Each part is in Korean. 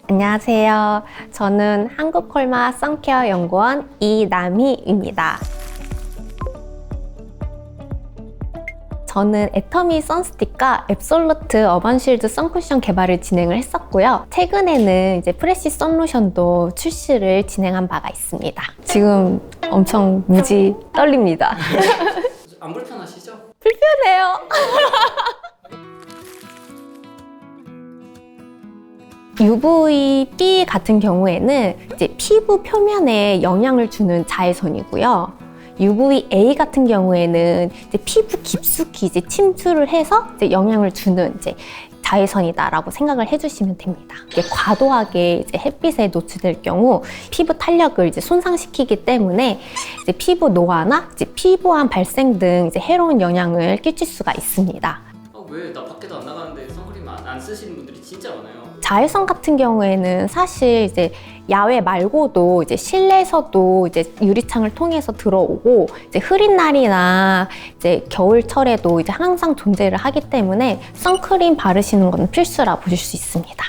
안녕하세요. 저는 한국콜마 선케어 연구원 이남희입니다. 저는 애터미 선스틱과 앱솔루트 어반쉴드 선쿠션 개발을 진행을 했었고요. 최근에는 이제 프레시 선로션도 출시를 진행한 바가 있습니다. 지금 엄청 무지 떨립니다. 안 불편하시죠? 불편해요. UVB 같은 경우에는 이제 피부 표면에 영향을 주는 자외선이고요. UVA 같은 경우에는 이제 피부 깊숙이 이제 침투를 해서 이제 영향을 주는 이제 자외선이다라고 생각을 해주시면 됩니다. 이게 과도하게 이제 햇빛에 노출될 경우 피부 탄력을 이제 손상시키기 때문에 이제 피부 노화나 이제 피부암 발생 등 이제 해로운 영향을 끼칠 수가 있습니다. 왜 나 밖에도 안 나가는데 선크림 안 쓰시는 분들이 진짜 많아요. 자외선 같은 경우에는 사실 이제 야외 말고도 이제 실내에서도 이제 유리창을 통해서 들어오고 이제 흐린 날이나 이제 겨울철에도 이제 항상 존재를 하기 때문에 선크림 바르시는 건 필수라 보실 수 있습니다.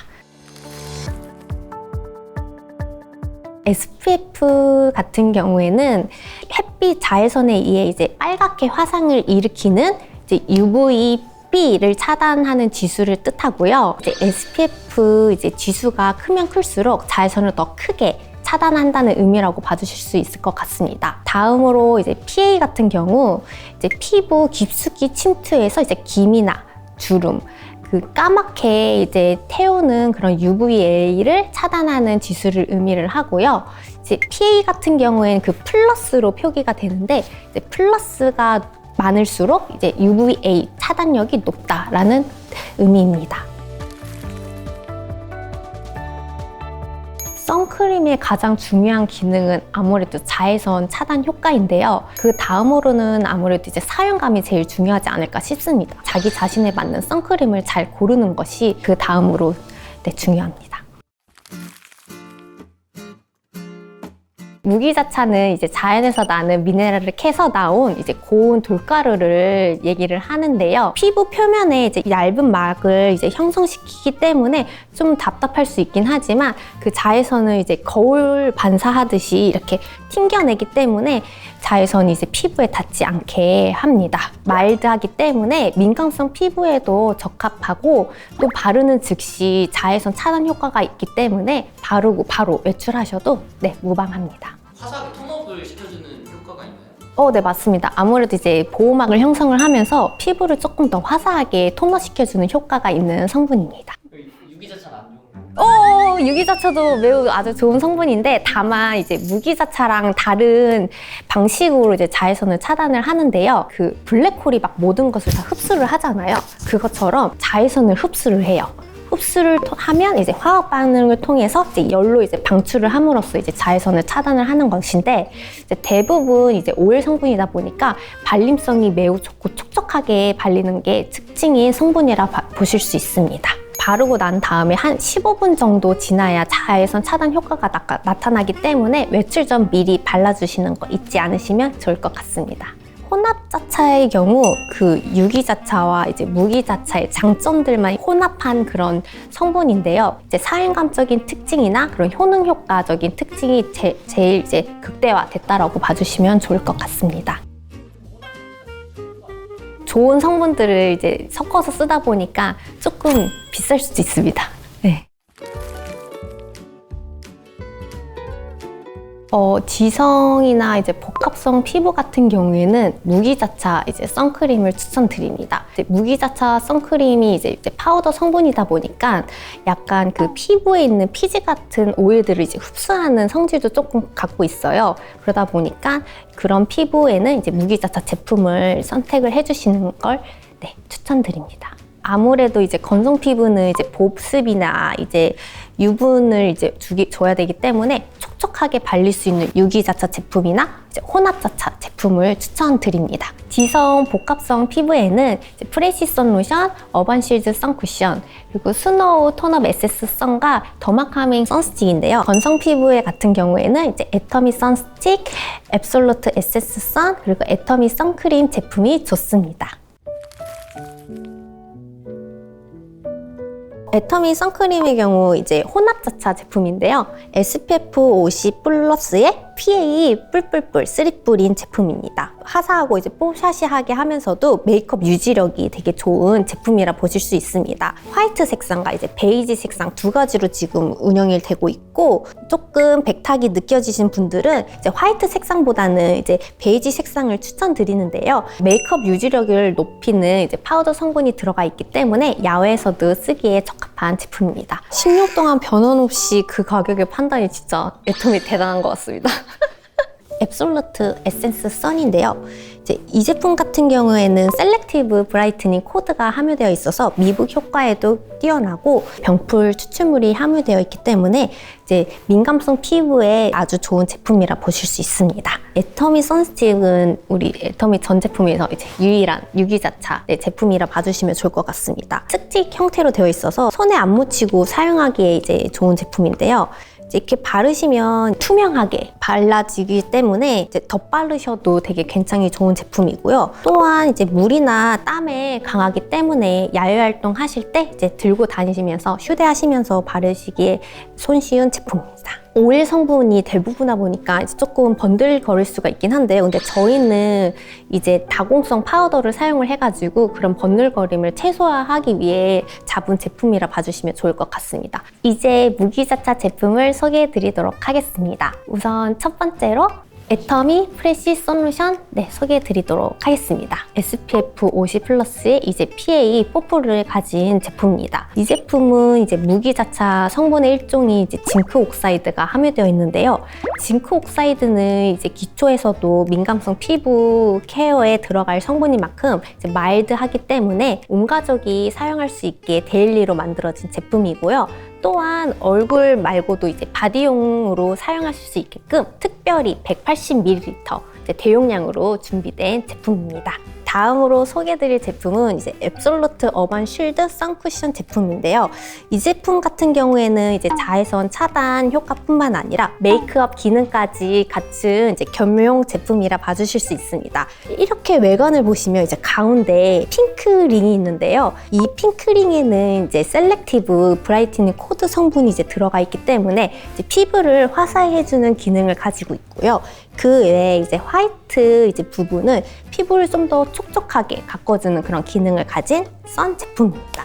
SPF 같은 경우에는 햇빛 자외선에 의해 이제 빨갛게 화상을 일으키는 이제 UVB를 차단하는 지수를 뜻하고요. 이제 SPF 이제 지수가 크면 클수록 자외선을 더 크게 차단한다는 의미라고 봐주실 수 있을 것 같습니다. 다음으로 이제 PA 같은 경우 이제 피부 깊숙이 침투해서 이제 기미나 주름, 그 까맣게 이제 태우는 그런 UVA를 차단하는 지수를 의미를 하고요. 이제 PA 같은 경우에는 그 플러스로 표기가 되는데 이제 플러스가 많을수록 이제 UVA 차단력이 높다라는 의미입니다. 선크림의 가장 중요한 기능은 아무래도 자외선 차단 효과인데요. 그 다음으로는 아무래도 이제 사용감이 제일 중요하지 않을까 싶습니다. 자기 자신에 맞는 선크림을 잘 고르는 것이 그 다음으로 중요합니다. 무기자차는 이제 자연에서 나는 미네랄을 캐서 나온 이제 고운 돌가루를 얘기를 하는데요. 피부 표면에 이제 얇은 막을 이제 형성시키기 때문에 좀 답답할 수 있긴 하지만 그 자외선을 이제 거울 반사하듯이 이렇게 튕겨내기 때문에 자외선이 이제 피부에 닿지 않게 합니다. 마일드하기 때문에 민감성 피부에도 적합하고 또 바르는 즉시 자외선 차단 효과가 있기 때문에 바르고 바로 외출하셔도 무방합니다. 화사하게 톤업을 시켜주는 효과가 있나요? 네, 맞습니다. 아무래도 이제 보호막을 형성을 하면서 피부를 조금 더 화사하게 톤업시켜주는 효과가 있는 성분입니다. 유기자차는 안 좋은 유기자차도 매우 아주 좋은 성분인데 다만 이제 무기자차랑 다른 방식으로 이제 자외선을 차단을 하는데요. 그 블랙홀이 막 모든 것을 다 흡수를 하잖아요. 그것처럼 자외선을 흡수를 해요. 흡수를 하면 이제 화학 반응을 통해서 이제 열로 이제 방출을 함으로써 이제 자외선을 차단을 하는 것인데 이제 대부분 이제 오일 성분이다 보니까 발림성이 매우 좋고 촉촉하게 발리는 게 특징인 성분이라 보실 수 있습니다. 바르고 난 다음에 한 15분 정도 지나야 자외선 차단 효과가 나타나기 때문에 외출 전 미리 발라주시는 거 잊지 않으시면 좋을 것 같습니다. 혼합자차의 경우 그 유기자차와 이제 무기자차의 장점들만 혼합한 그런 성분인데요. 이제 사용감적인 특징이나 그런 효능 효과적인 특징이 제일 이제 극대화됐다라고 봐주시면 좋을 것 같습니다. 좋은 성분들을 이제 섞어서 쓰다 보니까 조금 비쌀 수도 있습니다. 네. 지성이나 이제 복합성 피부 같은 경우에는 무기자차 이제 선크림을 추천드립니다. 이제 무기자차 선크림이 이제 파우더 성분이다 보니까 약간 그 피부에 있는 피지 같은 오일들을 이제 흡수하는 성질도 조금 갖고 있어요. 그러다 보니까 그런 피부에는 이제 무기자차 제품을 선택을 해주시는 걸 추천드립니다. 아무래도 이제 건성 피부는 이제 보습이나 이제 유분을 이제 줘야 되기 때문에 촉촉하게 발릴 수 있는 유기자차 제품이나 이제 혼합자차 제품을 추천드립니다. 지성 복합성 피부에는 이제 프레시 선로션, 어반쉴드 선쿠션, 그리고 스노우 톤업 에센스 선과 더마카밍 선스틱인데요. 건성 피부에 같은 경우에는 이제 애터미 선스틱, 앱솔루트 에센스 선, 그리고 애터미 선크림 제품이 좋습니다. 애터미 선크림의 경우 이제 혼합자차 제품인데요. SPF 50 플러스에 PA 뿔뿔뿔 3뿔인 제품입니다. 화사하고 이제 뽀샤시하게 하면서도 메이크업 유지력이 되게 좋은 제품이라 보실 수 있습니다. 화이트 색상과 이제 베이지 색상 두 가지로 지금 운영이 되고 있고, 조금 백탁이 느껴지신 분들은 이제 화이트 색상보다는 이제 베이지 색상을 추천드리는데요. 메이크업 유지력을 높이는 이제 파우더 성분이 들어가 있기 때문에 야외에서도 쓰기에 적합한 제품입니다. 16 동안 변원 없이 그 가격의 판단이 진짜 애터미 대단한 것 같습니다. 앱솔루트 에센스 선인데요. 이제 이 제품 같은 경우에는 셀렉티브 브라이트닝 코드가 함유되어 있어서 미북 효과에도 뛰어나고 병풀 추출물이 함유되어 있기 때문에 이제 민감성 피부에 아주 좋은 제품이라 보실 수 있습니다. 애터미 선스틱은 우리 애터미 전 제품에서 이제 유일한 유기자차 제품이라 봐주시면 좋을 것 같습니다. 스틱 형태로 되어 있어서 손에 안 묻히고 사용하기에 이제 좋은 제품인데요. 이렇게 바르시면 투명하게 발라지기 때문에 이제 덧바르셔도 되게 굉장히 좋은 제품이고요. 또한 이제 물이나 땀에 강하기 때문에 야외 활동 하실 때 이제 들고 다니시면서 휴대하시면서 바르시기에 손쉬운 제품입니다. 오일 성분이 대부분이다 보니까 이제 조금 번들거릴 수가 있긴 한데요. 근데 저희는 이제 다공성 파우더를 사용을 해가지고 그런 번들거림을 최소화하기 위해 잡은 제품이라 봐주시면 좋을 것 같습니다. 이제 무기자차 제품을 소개해 드리도록 하겠습니다. 우선 첫 번째로 애터미 프레쉬 솔루션 소개해 드리도록 하겠습니다. SPF 50 플러스의 이제 PA 뽀뽀를 가진 제품입니다. 이 제품은 이제 무기자차 성분의 일종이 이제 징크 옥사이드가 함유되어 있는데요. 징크 옥사이드는 이제 기초에서도 민감성 피부 케어에 들어갈 성분인 만큼 이제 마일드하기 때문에 온 가족이 사용할 수 있게 데일리로 만들어진 제품이고요. 또한 얼굴 말고도 이제 바디용으로 사용하실 수 있게끔 특별히 180ml 대용량으로 준비된 제품입니다. 다음으로 소개해드릴 제품은 이제 앱솔루트 어반 쉴드 선쿠션 제품인데요. 이 제품 같은 경우에는 이제 자외선 차단 효과뿐만 아니라 메이크업 기능까지 갖춘 이제 겸용 제품이라 봐주실 수 있습니다. 이렇게 외관을 보시면 이제 가운데 핑크링이 있는데요. 이 핑크링에는 이제 셀렉티브 브라이트닝 코드 성분이 이제 들어가 있기 때문에 이제 피부를 화사해주는 기능을 가지고 있고요. 그 외에 이제 화이트 이제 부분은 피부를 좀 더 촉촉하게 가꿔주는 그런 기능을 가진 선 제품입니다.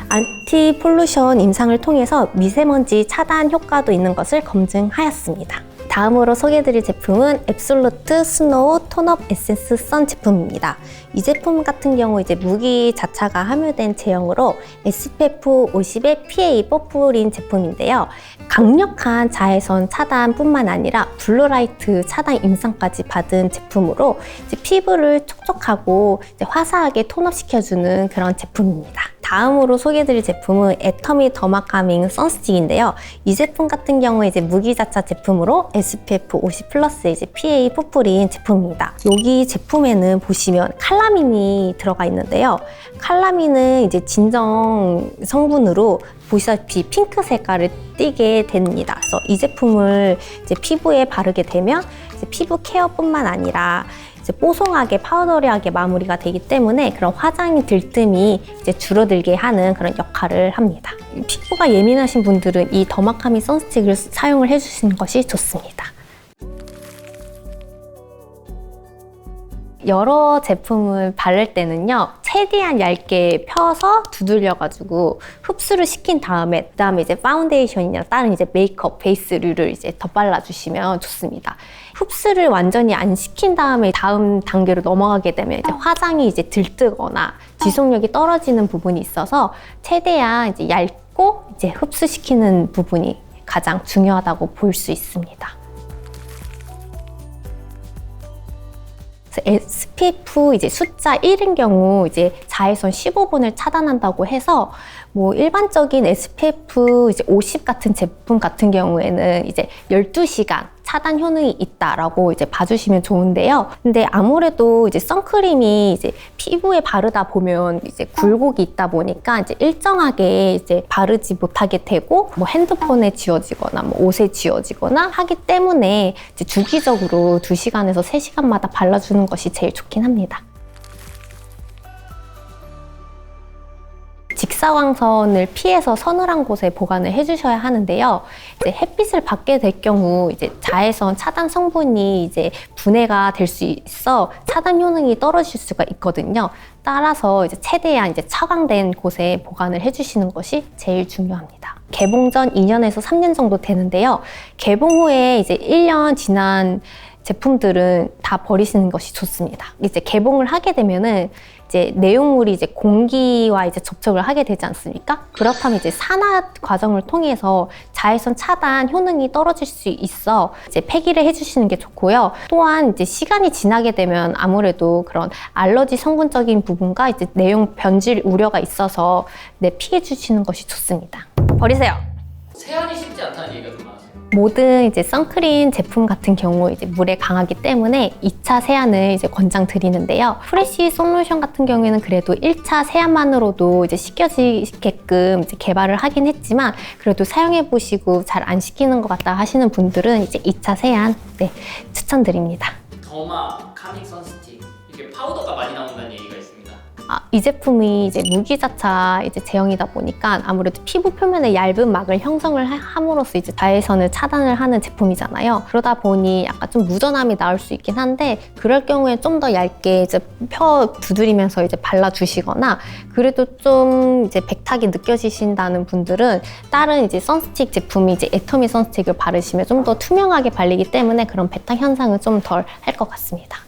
안티 폴루션 임상을 통해서 미세먼지 차단 효과도 있는 것을 검증하였습니다. 다음으로 소개해드릴 제품은 앱솔루트 스노우 톤업 에센스 선 제품입니다. 이 제품 같은 경우 이제 무기 자차가 함유된 제형으로 SPF 50의 PA 뽀뽀린 제품인데요. 강력한 자외선 차단뿐만 아니라 블루라이트 차단 임상까지 받은 제품으로 이제 피부를 촉촉하고 이제 화사하게 톤업시켜주는 그런 제품입니다. 다음으로 소개해드릴 제품은 애터미 더마카밍 선스틱인데요. 이 제품 같은 경우에 이제 무기자차 제품으로 SPF 50 플러스 이제 PA 뽀뽀린 제품입니다. 여기 제품에는 보시면 칼라민이 들어가 있는데요. 칼라민은 이제 진정 성분으로 보시다시피 핑크 색깔을 띠게 됩니다. 그래서 이 제품을 이제 피부에 바르게 되면 이제 피부 케어뿐만 아니라 이제 뽀송하게 파우더리하게 마무리가 되기 때문에 그런 화장이 들뜸이 이제 줄어들게 하는 그런 역할을 합니다. 피부가 예민하신 분들은 이 더마카미 선스틱을 사용을 해주시는 것이 좋습니다. 여러 제품을 바를 때는요, 최대한 얇게 펴서 두들려가지고 흡수를 시킨 다음에 그다음에 이제 파운데이션이나 다른 이제 메이크업 베이스류를 이제 덧발라주시면 좋습니다. 흡수를 완전히 안 시킨 다음에 다음 단계로 넘어가게 되면 이제 화장이 이제 들뜨거나 지속력이 떨어지는 부분이 있어서 최대한 이제 얇고 이제 흡수시키는 부분이 가장 중요하다고 볼 수 있습니다. SPF 이제 숫자 1인 경우 이제 자외선 15분을 차단한다고 해서 뭐 일반적인 SPF 이제 50 같은 제품 같은 경우에는 이제 12시간 차단 효능이 있다라고 이제 봐주시면 좋은데요. 근데 아무래도 이제 선크림이 이제 피부에 바르다 보면 이제 굴곡이 있다 보니까 이제 일정하게 이제 바르지 못하게 되고 뭐 핸드폰에 지워지거나 뭐 옷에 지워지거나 하기 때문에 이제 주기적으로 2시간에서 3시간마다 발라주는 것이 제일 좋긴 합니다. 직사광선을 피해서 서늘한 곳에 보관을 해주셔야 하는데요. 이제 햇빛을 받게 될 경우 이제 자외선 차단 성분이 이제 분해가 될 수 있어 차단 효능이 떨어질 수가 있거든요. 따라서 이제 최대한 이제 차광된 곳에 보관을 해주시는 것이 제일 중요합니다. 개봉 전 2년에서 3년 정도 되는데요. 개봉 후에 이제 1년 지난 제품들은 다 버리시는 것이 좋습니다. 이제 개봉을 하게 되면은 이제 내용물이 이제 공기와 이제 접촉을 하게 되지 않습니까? 그렇다면 이제 산화 과정을 통해서 자외선 차단 효능이 떨어질 수 있어 이제 폐기를 해주시는 게 좋고요. 또한 이제 시간이 지나게 되면 아무래도 그런 알러지 성분적인 부분과 이제 내용 변질 우려가 있어서 피해 주시는 것이 좋습니다. 버리세요. 세안이 쉽지 않다는 얘기가 좀 많았어요. 모든 이제 선크림 제품 같은 경우 이제 물에 강하기 때문에 2차 세안을 이제 권장드리는데요. 프레쉬 솔루션 같은 경우에는 그래도 1차 세안만으로도 이제 씻겨지게끔 이제 개발을 하긴 했지만 그래도 사용해 보시고 잘 안 씻기는 것 같다 하시는 분들은 이제 2차 세안 추천드립니다. 더마 카밍 선스틱 이게 파우더가 많이 나온다는 얘기가 있습니다. 이 제품이 이제 무기자차 이제 제형이다 보니까 아무래도 피부 표면에 얇은 막을 형성을 함으로써 이제 자외선을 차단을 하는 제품이잖아요. 그러다 보니 약간 좀 무전함이 나올 수 있긴 한데 그럴 경우에 좀 더 얇게 이제 펴 두드리면서 이제 발라주시거나 그래도 좀 이제 백탁이 느껴지신다는 분들은 다른 이제 선스틱 제품이 이제 애터미 선스틱을 바르시면 좀 더 투명하게 발리기 때문에 그런 백탁 현상은 좀 덜 할 것 같습니다.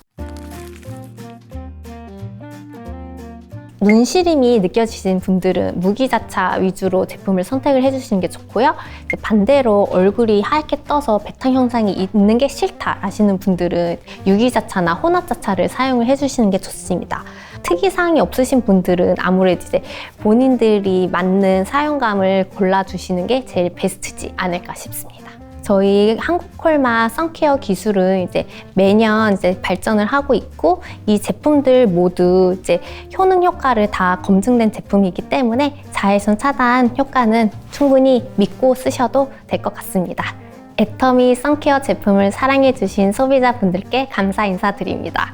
눈시림이 느껴지시는 분들은 무기자차 위주로 제품을 선택을 해주시는 게 좋고요. 반대로 얼굴이 하얗게 떠서 백탁 현상이 있는 게 싫다 하시는 분들은 유기자차나 혼합자차를 사용을 해주시는 게 좋습니다. 특이사항이 없으신 분들은 아무래도 이제 본인들이 맞는 사용감을 골라주시는 게 제일 베스트지 않을까 싶습니다. 저희 한국콜마 선케어 기술은 이제 매년 이제 발전을 하고 있고 이 제품들 모두 이제 효능 효과를 다 검증된 제품이기 때문에 자외선 차단 효과는 충분히 믿고 쓰셔도 될 것 같습니다. 애터미 선케어 제품을 사랑해주신 소비자분들께 감사 인사드립니다.